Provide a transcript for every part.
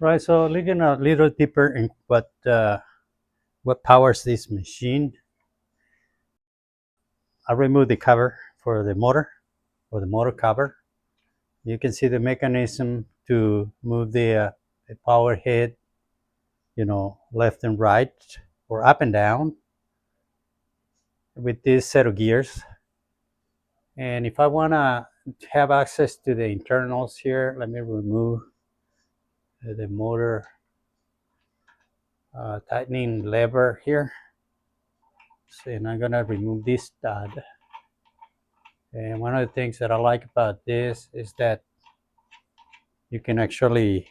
Right, so looking a little deeper in what powers this machine, I removed the cover for the motor, or the motor cover. You can see the mechanism to move the power head, left and right, or up and down with this set of gears. And if I want to have access to the internals here, let me remove the motor tightening lever here. So, and I'm gonna remove this stud. And one of the things that I like about this is that you can actually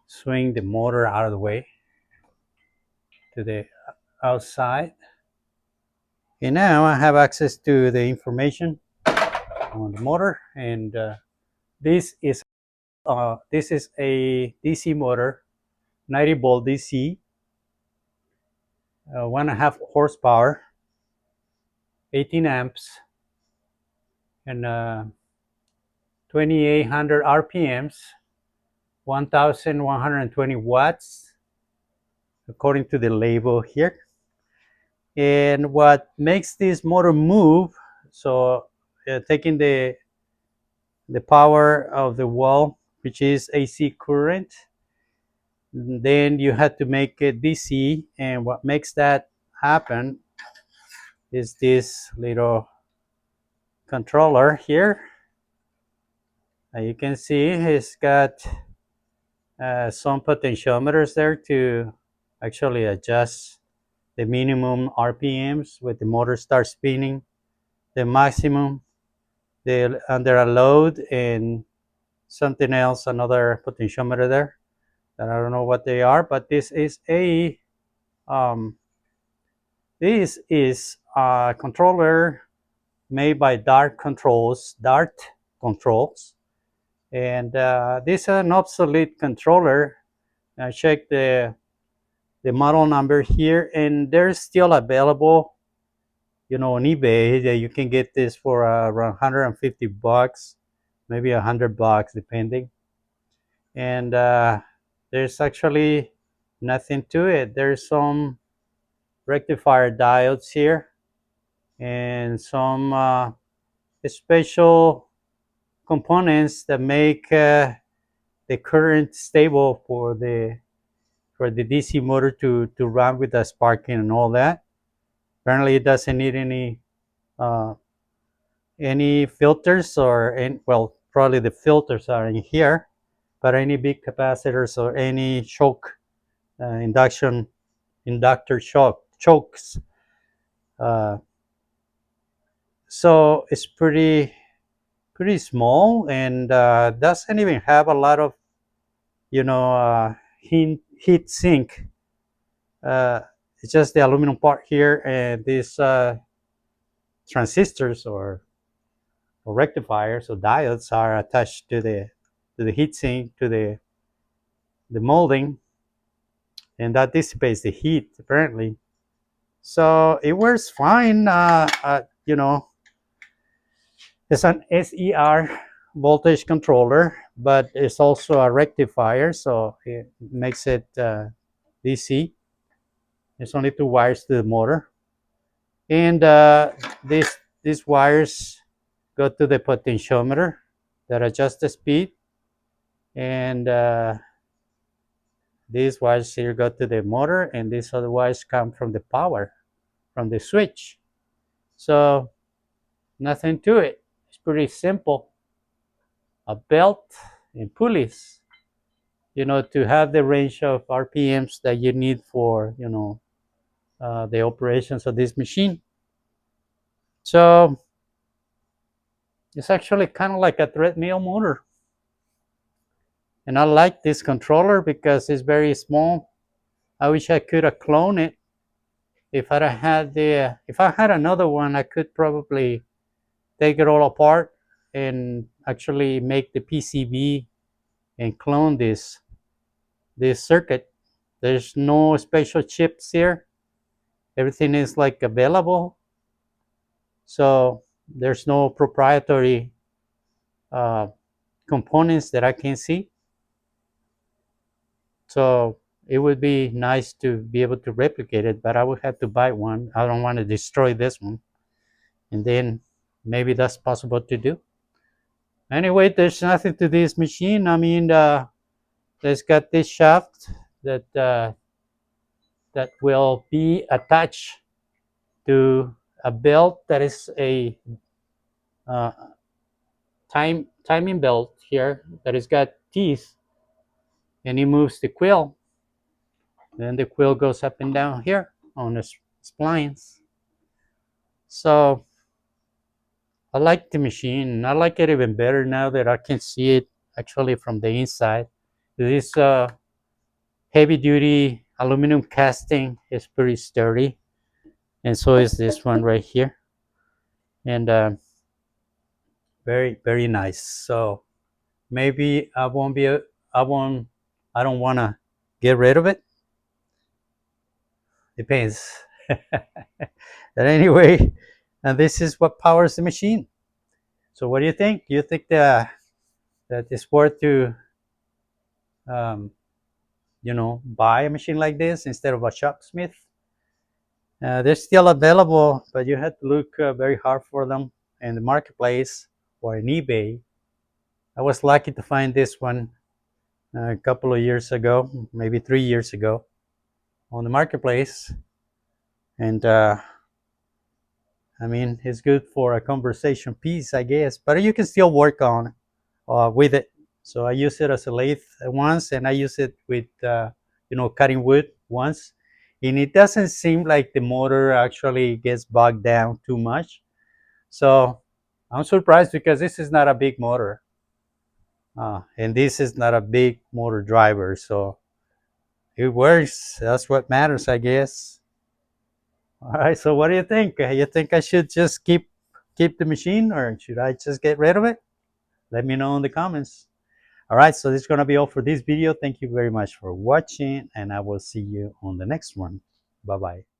swing the motor out of the way to the outside. And now I have access to the information on the motor, and this is a DC motor, 90-volt DC, 1.5 horsepower, 18 amps, and 2,800 RPMs, 1,120 watts, according to the label here. And what makes this motor move, so taking the power of the wall, which is AC current, then you have to make it DC, and what makes that happen is this little controller here. You can see it's got some potentiometers there to actually adjust the minimum RPMs when the motor starts spinning, the maximum, under a load, and something else, another potentiometer there that I don't know what they are, but this is a controller made by Dart Controls, and this is an obsolete controller. I checked the model number here, and they're still available, on eBay. That you can get this for around $150, maybe $100, depending. And there's actually nothing to it. There's some rectifier diodes here, and some special components that make the current stable for the DC motor to run with the sparking and all that. Apparently, it doesn't need any filters, well, probably the filters are in here, but any big capacitors or any choke, inductor chokes. So it's pretty small, and doesn't even have a lot of heat sink. It's just the aluminum part here, and these transistors or rectifiers or diodes are attached to the heat sink, to the molding, and that dissipates the heat apparently. So it works fine. It's an SER voltage controller, but it's also a rectifier, so it makes it DC. There's only 2 wires to the motor, and these wires go to the potentiometer that adjusts the speed, and these wires here go to the motor, and these other wires come from the power, from the switch. So nothing to it. It's pretty simple. A belt and pulleys, to have the range of RPMs that you need for, the operations of this machine. So it's actually kind of like a treadmill motor. And I like this controller because it's very small. I wish I could have cloned it. If I had another one, I could probably take it all apart and actually make the PCB and clone this circuit. There's no special chips here. Everything is like available. So there's no proprietary components that I can see. So it would be nice to be able to replicate it, but I would have to buy one. I don't want to destroy this one. And then maybe that's possible to do. Anyway, there's nothing to this machine. I mean, it's got this shaft that that will be attached to a belt that is a uh, timing belt here that has got teeth, and it moves the quill. Then the quill goes up and down here on the splines. So I like the machine. I like it even better now that I can see it actually from the inside. This heavy duty aluminum casting is pretty sturdy, and so is this one right here. And very nice. So maybe I won't be, I won't, I don't want to get rid of it. Depends. But anyway, and this is what powers the machine. So what do you think? Do you think that it's worth to um, buy a machine like this instead of a shopsmith? They're still available, but you have to look very hard for them in the marketplace or in eBay. I was lucky to find this one a couple of years ago, maybe 3 years ago, on the marketplace, and I mean it's good for a conversation piece, I guess. But you can still work on with it. So I use it as a lathe once, and I use it with cutting wood once, and it doesn't seem like the motor actually gets bogged down too much. So I'm surprised because this is not a big motor, and this is not a big motor driver, so it works. That's what matters, I guess. All right. So what do you think? You think I should just keep the machine, or should I just get rid of it? Let me know in the comments. All right, so this is going to be all for this video. Thank you very much for watching, and I will see you on the next one. Bye bye.